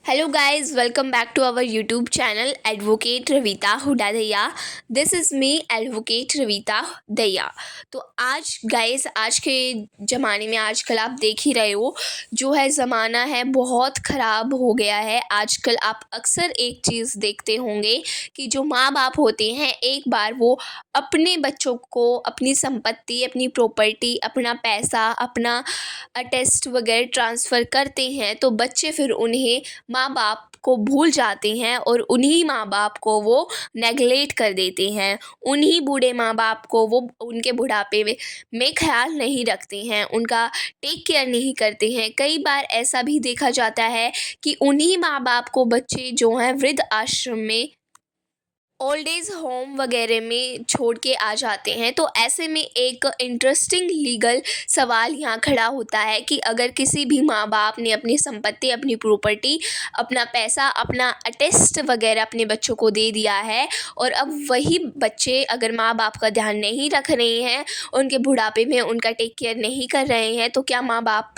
Hello guys, welcome back to our YouTube channel Advocate Ravita Huda Daya. This is me Advocate Ravita Daya. तो आज guys आज के ज़माने में आजकल आप देख ही रहे हो जो है ज़माना है बहुत ख़राब हो गया है। आजकल आप अक्सर एक चीज़ देखते होंगे कि जो माँ बाप होते हैं एक बार वो अपने बच्चों को अपनी संपत्ति, अपनी प्रॉपर्टी, अपना पैसा, अपना अटेस्ट वगैरह ट्रांसफ़र करते हैं तो बच्चे फिर उन्हें माँ बाप को भूल जाते हैं और उन्हीं माँ बाप को वो नेगलेक्ट कर देते हैं। उन्हीं बूढ़े माँ बाप को वो उनके बुढ़ापे में ख्याल नहीं रखते हैं, उनका टेक केयर नहीं करते हैं। कई बार ऐसा भी देखा जाता है कि उन्हीं माँ बाप को बच्चे जो हैं वृद्ध आश्रम में, ओल्ड एज होम वगैरह में छोड़ के आ जाते हैं। तो ऐसे में एक इंटरेस्टिंग लीगल सवाल यहाँ खड़ा होता है कि अगर किसी भी माँ बाप ने अपनी संपत्ति, अपनी प्रॉपर्टी, अपना पैसा, अपना अटेस्ट वगैरह अपने बच्चों को दे दिया है और अब वही बच्चे अगर माँ बाप का ध्यान नहीं रख रहे हैं, उनके बुढ़ापे में उनका टेक केयर नहीं कर रहे हैं, तो क्या माँ बाप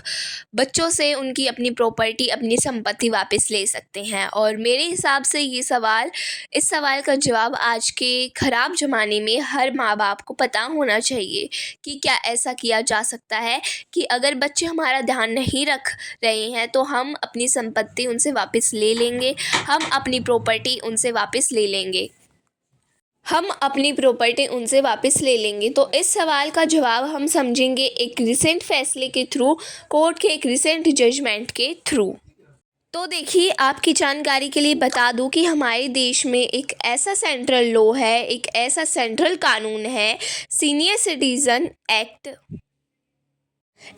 बच्चों से उनकी अपनी प्रॉपर्टी, अपनी संपत्ति वापस ले सकते हैं? और मेरे हिसाब से इस सवाल का जवाब आज के ख़राब ज़माने में हर माँ बाप को पता होना चाहिए कि क्या ऐसा किया जा सकता है कि अगर बच्चे हमारा ध्यान नहीं रख रहे हैं तो हम अपनी संपत्ति उनसे वापस ले लेंगे, हम अपनी प्रॉपर्टी उनसे वापस ले लेंगे, हम अपनी प्रॉपर्टी उनसे वापस ले लेंगे। तो इस सवाल का जवाब हम समझेंगे एक रिसेंट फैसले के थ्रू, कोर्ट के एक रिसेंट जजमेंट के थ्रू। तो देखिए, आपकी जानकारी के लिए बता दूं कि हमारे देश में एक ऐसा सेंट्रल लॉ है, एक ऐसा सेंट्रल कानून है, सीनियर सिटीज़न एक्ट।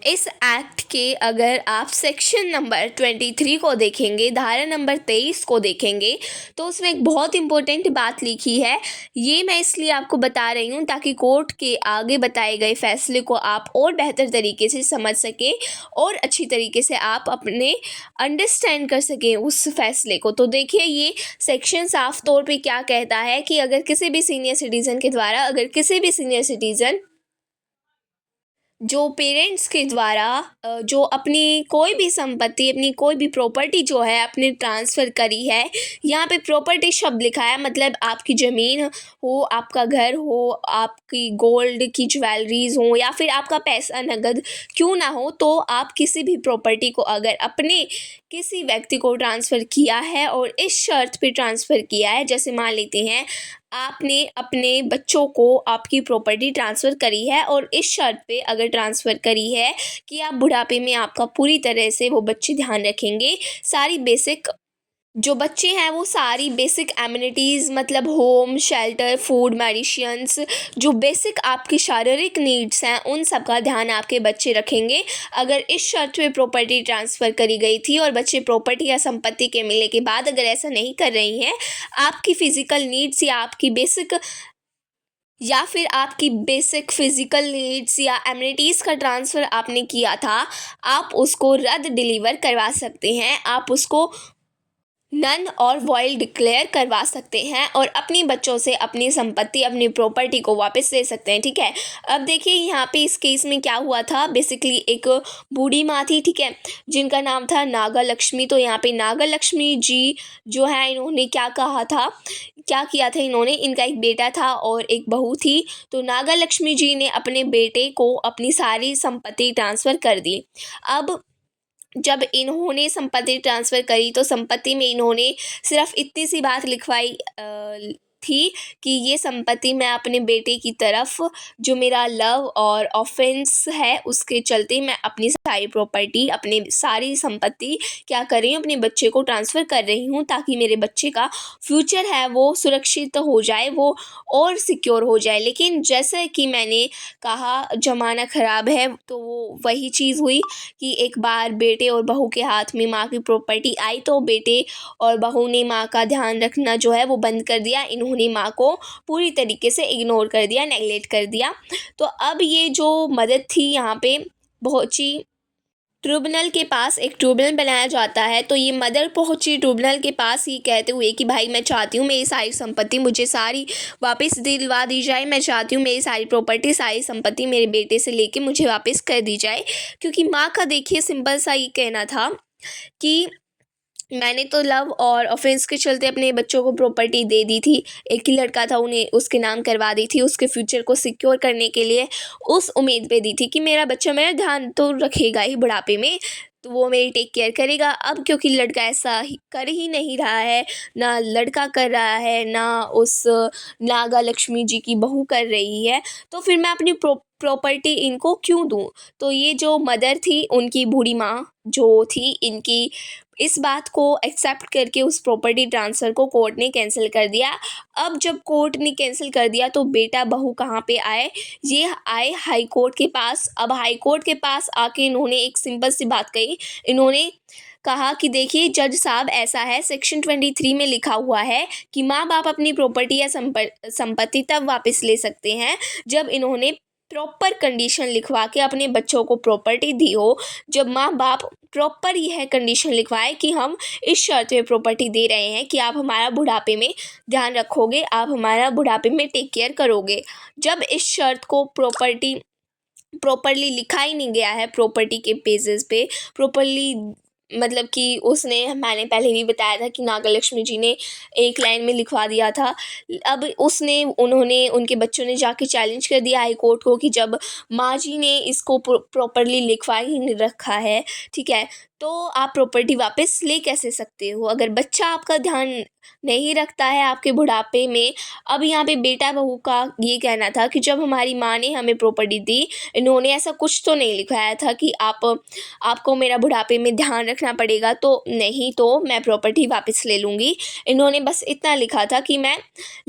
इस एक्ट के अगर आप सेक्शन नंबर 23 को देखेंगे, धारा नंबर 23 को देखेंगे, तो उसमें एक बहुत इम्पोर्टेंट बात लिखी है। ये मैं इसलिए आपको बता रही हूँ ताकि कोर्ट के आगे बताए गए फैसले को आप और बेहतर तरीके से समझ सकें और अच्छी तरीके से आप अपने अंडरस्टैंड कर सकें उस फैसले को। तो देखिए, ये सेक्शन साफ तौर पे क्या कहता है कि अगर किसी भी सीनियर सिटीज़न के द्वारा, अगर किसी भी सीनियर सिटीज़न जो पेरेंट्स के द्वारा जो अपनी कोई भी संपत्ति, अपनी कोई भी प्रॉपर्टी जो है अपने ट्रांसफ़र करी है, यहाँ पे प्रॉपर्टी शब्द लिखा है, मतलब आपकी ज़मीन हो, आपका घर हो, आपकी गोल्ड की ज्वेलरीज़ हो या फिर आपका पैसा नगद क्यों ना हो, तो आप किसी भी प्रॉपर्टी को अगर अपने किसी व्यक्ति को ट्रांसफ़र किया है और इस शर्त पे ट्रांसफ़र किया है, जैसे मान लेते हैं आपने अपने बच्चों को आपकी प्रॉपर्टी ट्रांसफ़र करी है और इस शर्त पे अगर ट्रांसफ़र करी है कि आप बुढ़ापे में आपका पूरी तरह से वो बच्चे ध्यान रखेंगे, सारी बेसिक जो बच्चे हैं वो सारी बेसिक एमिनिटीज़, मतलब होम, शेल्टर, फूड, मेडिसिन्स, जो बेसिक आपकी शारीरिक नीड्स हैं उन सब का ध्यान आपके बच्चे रखेंगे। अगर इस शर्त पे प्रॉपर्टी ट्रांसफ़र करी गई थी और बच्चे प्रॉपर्टी या संपत्ति के मिलने के बाद अगर ऐसा नहीं कर रही हैं, आपकी फ़िज़िकल नीड्स या आपकी बेसिक फ़िज़िकल नीड्स या एमिनिटीज़ का ट्रांसफ़र आपने किया था, आप उसको रद्द डिलीवर करवा सकते हैं, आप उसको नन और वॉइड डिक्लेयर करवा सकते हैं और अपनी बच्चों से अपनी संपत्ति, अपनी प्रॉपर्टी को वापस ले सकते हैं। ठीक है, अब देखिए यहाँ पे इस केस में क्या हुआ था। बेसिकली एक बूढ़ी माँ थी, ठीक है, जिनका नाम था नागा लक्ष्मी। तो यहाँ पे नागा लक्ष्मी जी जो है, इन्होंने क्या किया था, इनका एक बेटा था और एक बहू थी। तो नागा लक्ष्मी जी ने अपने बेटे को अपनी सारी संपत्ति ट्रांसफ़र कर दी। अब जब इन्होंने संपत्ति ट्रांसफ़र करी तो संपत्ति में इन्होंने सिर्फ इतनी सी बात लिखवाई थी कि ये संपत्ति मैं अपने बेटे की तरफ, जो मेरा लव और ऑफेंस है उसके चलते मैं अपनी सारी प्रॉपर्टी, अपनी सारी संपत्ति क्या कर रही हूँ, अपने बच्चे को ट्रांसफ़र कर रही हूँ ताकि मेरे बच्चे का फ्यूचर है वो सुरक्षित हो जाए, वो और सिक्योर हो जाए। लेकिन जैसे कि मैंने कहा, ज़माना ख़राब है, तो वो वही चीज़ हुई कि एक बार बेटे और बहू के हाथ में माँ की प्रॉपर्टी आई तो बेटे और बहू ने माँ का ध्यान रखना जो है वो बंद कर दिया। इन्होंने माँ को पूरी तरीके से इग्नोर कर दिया, नेगलेक्ट कर दिया। तो अब ये जो मदद थी यहाँ पे पहुँची ट्रिब्यूनल के पास, एक ट्रिब्यूनल बनाया जाता है। तो ये मदर पहुंची ट्रिब्यूनल के पास ये कहते हुए कि भाई मैं चाहती हूँ मेरी सारी संपत्ति मुझे सारी वापस दिलवा दी जाए, मैं चाहती हूँ मेरी सारी प्रॉपर्टी, सारी संपत्ति मेरे बेटे से लेके मुझे वापस कर दी जाए। क्योंकि माँ का देखिए सिंपल सा ये कहना था कि मैंने तो लव और ऑफेंस के चलते अपने बच्चों को प्रॉपर्टी दे दी थी। एक ही लड़का था, उन्हें उसके नाम करवा दी थी, उसके फ्यूचर को सिक्योर करने के लिए उस उम्मीद पे दी थी कि मेरा बच्चा मेरा ध्यान तो रखेगा ही बुढ़ापे में, तो वो मेरी टेक केयर करेगा। अब क्योंकि लड़का ऐसा ही कर ही नहीं रहा है, ना लड़का कर रहा है, ना उस नागा लक्ष्मी जी की बहू कर रही है, तो फिर मैं अपनी प्रॉपर्टी इनको क्यों दूँ। तो ये जो मदर थी, उनकी बूढ़ी माँ जो थी, इनकी इस बात को एक्सेप्ट करके उस प्रॉपर्टी ट्रांसफ़र को कोर्ट ने कैंसिल कर दिया। अब जब कोर्ट ने कैंसिल कर दिया तो बेटा बहू कहाँ पे आए, ये आए हाई कोर्ट के पास। अब हाई कोर्ट के पास आके इन्होंने एक सिंपल सी बात कही। इन्होंने कहा कि देखिए जज साहब, ऐसा है, सेक्शन 23 में लिखा हुआ है कि माँ बाप अपनी प्रॉपर्टी या संपत्ति तब वापस ले सकते हैं जब इन्होंने प्रॉपर कंडीशन लिखवा के अपने बच्चों को प्रॉपर्टी दी हो। जब माँ बाप प्रॉपर यह कंडीशन लिखवाए कि हम इस शर्त पे प्रॉपर्टी दे रहे हैं कि आप हमारा बुढ़ापे में ध्यान रखोगे, आप हमारा बुढ़ापे में टेक केयर करोगे। जब इस शर्त को प्रॉपरली लिखा ही नहीं गया है प्रॉपर्टी के पेजेस पे प्रॉपरली, मतलब कि मैंने पहले भी बताया था कि नागलक्ष्मी जी ने एक लाइन में लिखवा दिया था। अब उन्होंने उनके बच्चों ने जाके चैलेंज कर दिया हाई कोर्ट को कि जब माँ जी ने इसको प्रॉपरली लिखवा ही नहीं रखा है, ठीक है, तो आप प्रॉपर्टी वापस ले कैसे सकते हो अगर बच्चा आपका ध्यान नहीं रखता है आपके बुढ़ापे में। अब यहाँ पे बेटा बहू का ये कहना था कि जब हमारी माँ ने हमें प्रॉपर्टी दी, इन्होंने ऐसा कुछ तो नहीं लिखवाया था कि आपको मेरा बुढ़ापे में ध्यान रखना पड़ेगा, तो नहीं तो मैं प्रॉपर्टी वापस ले लूँगी। इन्होंने बस इतना लिखा था कि मैं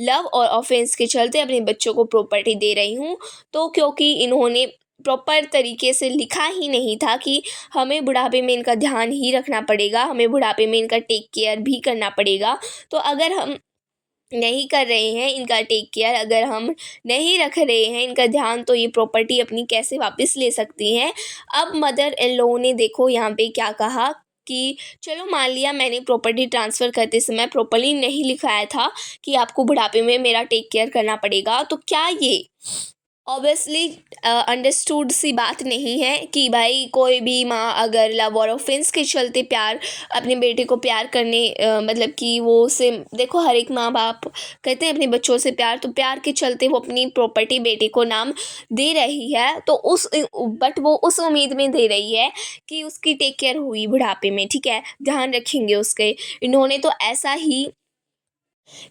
लव और ऑफेंस के चलते अपने बच्चों को प्रॉपर्टी दे रही हूँ। तो क्योंकि इन्होंने प्रॉपर तरीके से लिखा ही नहीं था कि हमें बुढ़ापे में इनका ध्यान ही रखना पड़ेगा, हमें बुढ़ापे में इनका टेक केयर भी करना पड़ेगा। तो अगर हम नहीं कर रहे हैं इनका टेक केयर, अगर हम नहीं रख रहे हैं इनका ध्यान, तो ये प्रॉपर्टी अपनी कैसे वापस ले सकती हैं। अब मदर इन लोगों ने देखो यहाँ पे क्या कहा कि चलो मान लिया मैंने प्रॉपर्टी ट्रांसफ़र करते समय प्रॉपर्ली नहीं लिखाया था कि आपको बुढ़ापे में मेरा टेक केयर करना पड़ेगा, तो क्या ये ऑब्वियसली अंडरस्टूड सी बात नहीं है कि भाई कोई भी माँ अगर लव और ऑफेंस के चलते प्यार अपने बेटे को प्यार करने मतलब कि वो उसे देखो, हर एक माँ बाप करते हैं अपने बच्चों से प्यार, तो प्यार के चलते वो अपनी प्रॉपर्टी बेटे को नाम दे रही है, तो वो उस उम्मीद में दे रही है कि उसकी टेक केयर हुई बुढ़ापे में, ठीक है, ध्यान रखेंगे उसके। इन्होंने तो ऐसा ही,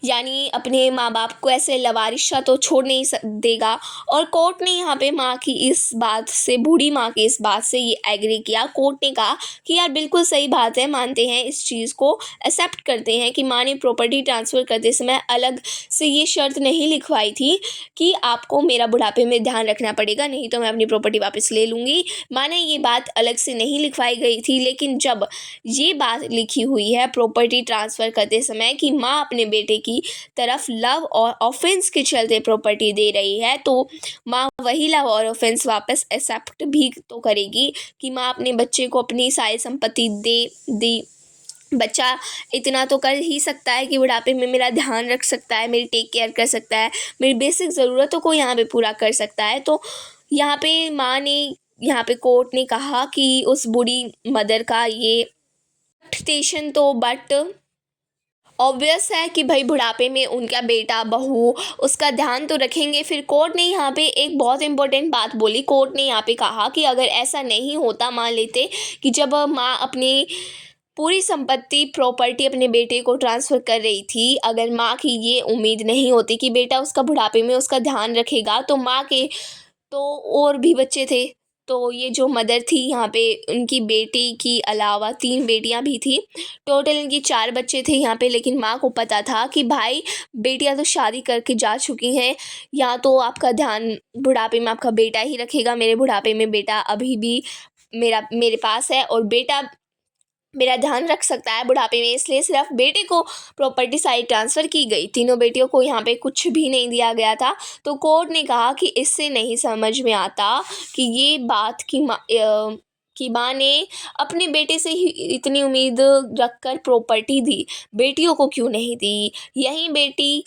यानी अपने माँ बाप को ऐसे लवारिशा तो छोड़ नहीं देगा। और कोर्ट ने यहाँ पे माँ की इस बात से, बूढ़ी माँ की इस बात से ये एग्री किया। कोर्ट ने कहा कि यार बिल्कुल सही बात है, मानते हैं इस चीज़ को, एक्सेप्ट करते हैं कि माँ ने प्रॉपर्टी ट्रांसफ़र करते समय अलग से ये शर्त नहीं लिखवाई थी कि आपको मेरा बुढ़ापे में ध्यान रखना पड़ेगा, नहीं तो मैं अपनी प्रॉपर्टी वापस ले लूँगी। माने ये बात अलग से नहीं लिखवाई गई थी, लेकिन जब ये बात लिखी हुई है प्रॉपर्टी ट्रांसफ़र करते समय कि माँ अपने बेटे की तरफ लव और ऑफेंस के चलते प्रॉपर्टी दे रही है, तो माँ वही लव और ऑफेंस वापस एक्सेप्ट भी तो करेगी कि माँ अपने बच्चे को अपनी सारी संपत्ति दे दी। बच्चा इतना तो कर ही सकता है कि बुढ़ापे में मेरा ध्यान रख सकता है, मेरी टेक केयर कर सकता है, मेरी बेसिक ज़रूरतों को यहाँ पे पूरा कर सकता है। तो यहाँ पे माँ ने, यहाँ पे कोर्ट ने कहा कि उस बूढ़ी मदर का ये स्टेशन तो बट ऑब्वियस है कि भाई बुढ़ापे में उनका बेटा बहू उसका ध्यान तो रखेंगे। फिर कोर्ट ने यहाँ पे एक बहुत इंपॉर्टेंट बात बोली। कोर्ट ने यहाँ पे कहा कि अगर ऐसा नहीं होता, मान लेते कि जब माँ अपनी पूरी संपत्ति प्रॉपर्टी अपने बेटे को ट्रांसफ़र कर रही थी, अगर माँ की ये उम्मीद नहीं होती कि बेटा उसका बुढ़ापे में उसका ध्यान रखेगा, तो माँ के तो और भी बच्चे थे। तो ये जो मदर थी यहाँ पे, उनकी बेटी की अलावा 3 बेटियाँ भी थी। टोटल इनकी 4 बच्चे थे यहाँ पे, लेकिन माँ को पता था कि भाई बेटियाँ तो शादी करके जा चुकी हैं, या तो आपका ध्यान बुढ़ापे में आपका बेटा ही रखेगा, मेरे बुढ़ापे में बेटा अभी भी मेरे पास है और बेटा मेरा ध्यान रख सकता है बुढ़ापे में, इसलिए सिर्फ बेटे को प्रॉपर्टी सारी ट्रांसफ़र की गई। तीनों बेटियों को यहाँ पे कुछ भी नहीं दिया गया था। तो कोर्ट ने कहा कि इससे नहीं समझ में आता कि ये बात की माँ ने अपने बेटे से ही इतनी उम्मीद रखकर प्रॉपर्टी दी, बेटियों को क्यों नहीं दी। यही बेटी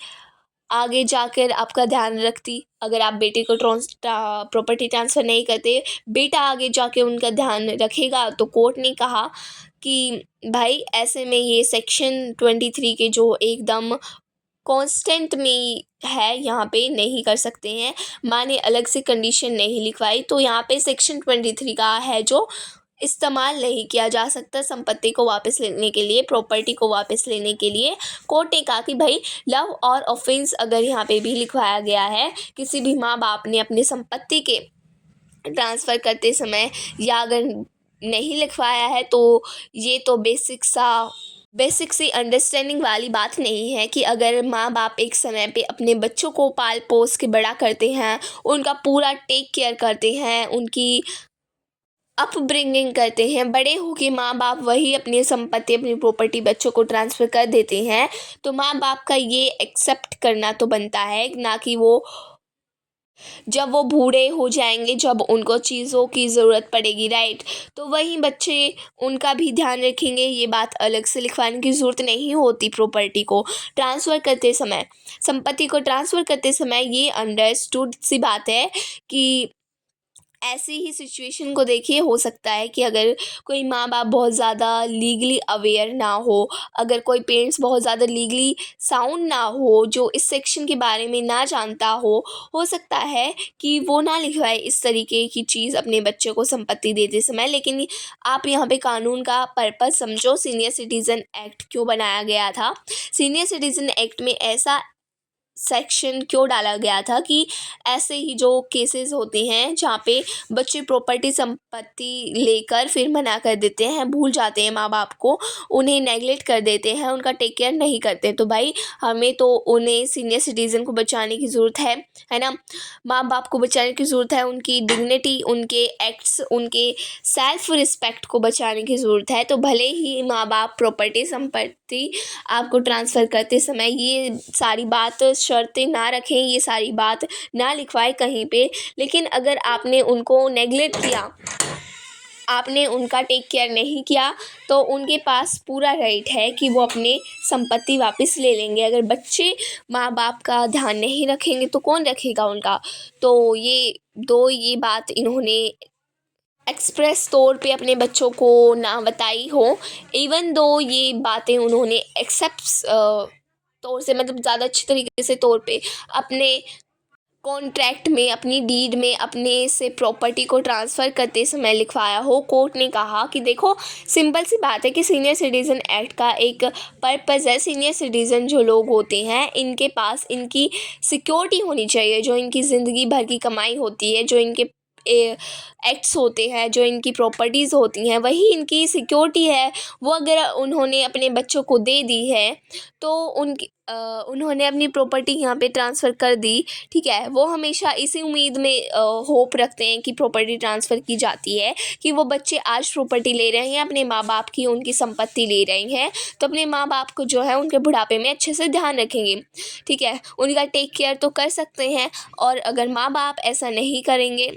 आगे जाकर आपका ध्यान रखती, अगर आप बेटे को प्रॉपर्टी ट्रांसफ़र नहीं करते, बेटा आगे जाके उनका ध्यान रखेगा। तो कोर्ट ने कहा कि भाई ऐसे में ये सेक्शन 23 के जो एकदम कांस्टेंट में है यहाँ पे नहीं कर सकते हैं। माँ ने अलग से कंडीशन नहीं लिखवाई, तो यहाँ पे सेक्शन 23 का है जो इस्तेमाल नहीं किया जा सकता संपत्ति को वापस लेने के लिए, प्रॉपर्टी को वापस लेने के लिए। कोर्ट ने कहा कि भाई लव और ऑफेंस अगर यहाँ पे भी लिखवाया गया है, किसी भी माँ बाप ने अपनी संपत्ति के ट्रांसफ़र करते समय या अगर नहीं लिखवाया है, तो ये तो बेसिक सी अंडरस्टैंडिंग वाली बात नहीं है कि अगर माँ बाप एक समय पे अपने बच्चों को पाल पोस के बड़ा करते हैं, उनका पूरा टेक केयर करते हैं, उनकी अपब्रिंगिंग करते हैं, बड़े होके माँ बाप वही अपनी संपत्ति, अपनी प्रॉपर्टी बच्चों को ट्रांसफ़र कर देते हैं, तो माँ बाप का ये एक्सेप्ट करना तो बनता है ना कि वो जब वो बूढ़े हो जाएंगे, जब उनको चीज़ों की ज़रूरत पड़ेगी, राइट, तो वहीं बच्चे उनका भी ध्यान रखेंगे। ये बात अलग से लिखवाने की ज़रूरत नहीं होती। प्रॉपर्टी को ट्रांसफ़र करते समय, संपत्ति को ट्रांसफ़र करते समय ये अंडरस्टूड सी बात है कि ऐसी ही सिचुएशन को देखिए, हो सकता है कि अगर कोई माँ बाप बहुत ज़्यादा लीगली अवेयर ना हो, अगर कोई पेरेंट्स बहुत ज़्यादा लीगली साउंड ना हो, जो इस सेक्शन के बारे में ना जानता हो सकता है कि वो ना लिखवाए इस तरीके की चीज़ अपने बच्चे को संपत्ति देते समय। लेकिन आप यहाँ पे कानून का पर्पस समझो, सीनियर सिटीज़न एक्ट क्यों बनाया गया था। सीनियर सिटीज़न एक्ट में ऐसा सेक्शन क्यों डाला गया था कि ऐसे ही जो केसेस होते हैं जहाँ पे बच्चे प्रॉपर्टी संपत्ति लेकर फिर मना कर देते हैं, भूल जाते हैं माँ बाप को, उन्हें नेगलेक्ट कर देते हैं, उनका टेक केयर नहीं करते, तो भाई हमें तो उन्हें सीनियर सिटीज़न को बचाने की ज़रूरत है ना। माँ बाप को बचाने की ज़रूरत है, उनकी डिग्निटी, उनके एक्ट्स, उनके सेल्फ रिस्पेक्ट को बचाने की ज़रूरत है। तो भले ही माँ बाप प्रॉपर्टी संपत्ति आपको ट्रांसफ़र करते समय ये सारी बात शर्तें ना रखें, ये सारी बात ना लिखवाएं कहीं पे, लेकिन अगर आपने उनको नेगलेक्ट किया, आपने उनका टेक केयर नहीं किया, तो उनके पास पूरा राइट है कि वो अपनी संपत्ति वापस ले लेंगे। अगर बच्चे माँ बाप का ध्यान नहीं रखेंगे तो कौन रखेगा उनका। तो ये बात इन्होंने एक्सप्रेस तौर पे अपने बच्चों को ना बताई हो, इवन दो ये बातें उन्होंने एक्सेप्ट तौर से, मतलब ज़्यादा अच्छी तरीके से तौर पे अपने कॉन्ट्रैक्ट में, अपनी डीड में अपने से प्रॉपर्टी को ट्रांसफ़र करते समय लिखवाया हो। कोर्ट ने कहा कि देखो सिंपल सी बात है कि सीनियर सिटीज़न एक्ट का एक पर्पज़ है। सीनियर सिटीज़न जो लोग होते हैं, इनके पास इनकी सिक्योरिटी होनी चाहिए, जो इनकी ज़िंदगी भर की कमाई होती है, जो इनके एक्ट्स होते हैं, जो इनकी प्रॉपर्टीज़ होती हैं, वही इनकी सिक्योरिटी है। वो अगर उन्होंने अपने बच्चों को दे दी है, तो उन्होंने अपनी प्रॉपर्टी यहाँ पे ट्रांसफ़र कर दी, ठीक है। वो हमेशा इसी उम्मीद में होप रखते हैं कि प्रॉपर्टी ट्रांसफ़र की जाती है, कि वो बच्चे आज प्रॉपर्टी ले रहे हैं, अपने माँ बाप की, उनकी संपत्ति ले रहे हैं, तो अपने माँ बाप को जो है उनके बुढ़ापे में अच्छे से ध्यान रखेंगे, ठीक है। उनका टेक केयर तो कर सकते हैं। और अगर माँ बाप ऐसा नहीं करेंगे,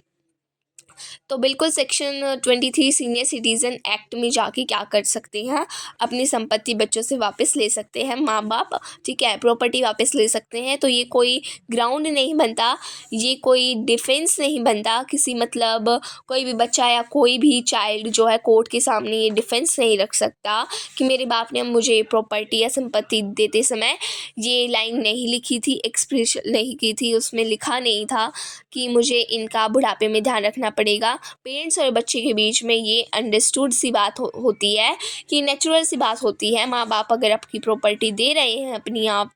तो बिल्कुल सेक्शन 23 सीनियर सिटीज़न एक्ट में जाके क्या कर सकते हैं, अपनी संपत्ति बच्चों से वापस ले सकते हैं माँ बाप, ठीक है, प्रॉपर्टी वापस ले सकते हैं। तो ये कोई ग्राउंड नहीं बनता, ये कोई डिफेंस नहीं बनता किसी, मतलब कोई भी बच्चा या कोई भी चाइल्ड जो है कोर्ट के सामने ये डिफेंस नहीं रख सकता कि मेरे बाप ने मुझे प्रॉपर्टी या संपत्ति देते समय ये लाइन नहीं लिखी थी, एक्सप्रेस नहीं की थी, उसमें लिखा नहीं था कि मुझे इनका बुढ़ापे में ध्यान रखना पड़ेगा। पेरेंट्स और बच्चे के बीच में ये अंडरस्टूड सी बात होती है, कि नेचुरल सी बात होती है। माँ बाप अगर आपकी प्रॉपर्टी दे रहे हैं अपनी आप,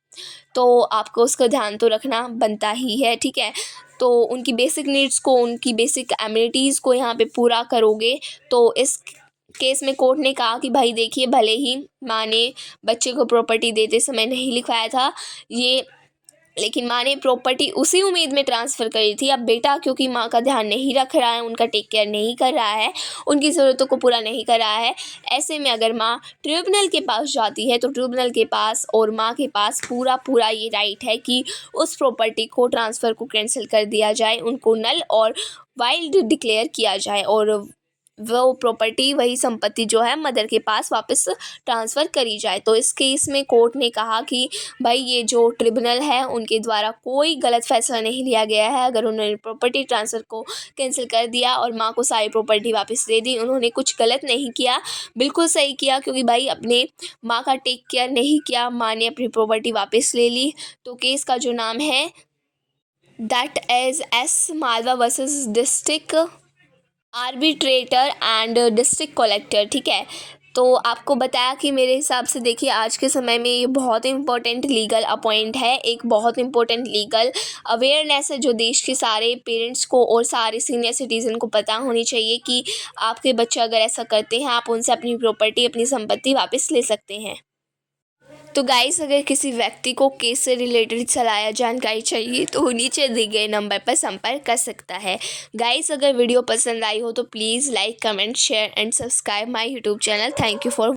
तो आपको उसका ध्यान तो रखना बनता ही है, ठीक है। तो उनकी बेसिक नीड्स को, उनकी बेसिक एमिनिटीज़ को यहाँ पे पूरा करोगे। तो इस केस में कोर्ट ने कहा कि भाई देखिए, भले ही माँ ने बच्चे को प्रॉपर्टी देते समय नहीं लिखवाया था ये, लेकिन माँ ने प्रॉपर्टी उसी उम्मीद में ट्रांसफ़र करी थी। अब बेटा क्योंकि माँ का ध्यान नहीं रख रहा है, उनका टेक केयर नहीं कर रहा है, उनकी ज़रूरतों को पूरा नहीं कर रहा है, ऐसे में अगर माँ ट्रिब्यूनल के पास जाती है, तो ट्रिब्यूनल के पास और माँ के पास पूरा ये राइट है कि उस प्रॉपर्टी को, ट्रांसफ़र को कैंसिल कर दिया जाए, उनको नल और वाइल्ड डिक्लेयर किया जाए। और वो प्रॉपर्टी वही संपत्ति जो है मदर के पास वापस ट्रांसफ़र करी जाए। तो इस केस में कोर्ट ने कहा कि भाई ये जो ट्रिब्यूनल है उनके द्वारा कोई गलत फैसला नहीं लिया गया है। अगर उन्होंने प्रॉपर्टी ट्रांसफ़र को कैंसिल कर दिया और माँ को सारी प्रॉपर्टी वापस दे दी, उन्होंने कुछ गलत नहीं किया, बिल्कुल सही किया, क्योंकि भाई अपने माँ का टेक केयर नहीं किया, माँ ने अपनी प्रॉपर्टी वापस ले ली। तो केस का जो नाम है that is S Malwa versus district arbitrator and district collector, ठीक है। तो आपको बताया कि मेरे हिसाब से देखिए आज के समय में ये बहुत इम्पोर्टेंट लीगल अपॉइंट है, एक बहुत इम्पोर्टेंट लीगल अवेयरनेस है जो देश के सारे पेरेंट्स को और सारे सीनियर सिटीज़न को पता होनी चाहिए कि आपके बच्चे अगर ऐसा करते हैं आप उनसे अपनी प्रॉपर्टी, अपनी संपत्ति वापस ले सकते हैं। तो गाइस, अगर किसी व्यक्ति को केस से रिलेटेड सलाह या जानकारी चाहिए तो वो नीचे दिए गए नंबर पर संपर्क कर सकता है। गाइस, अगर वीडियो पसंद आई हो तो please like, comment, share and subscribe my YouTube channel. Thank you for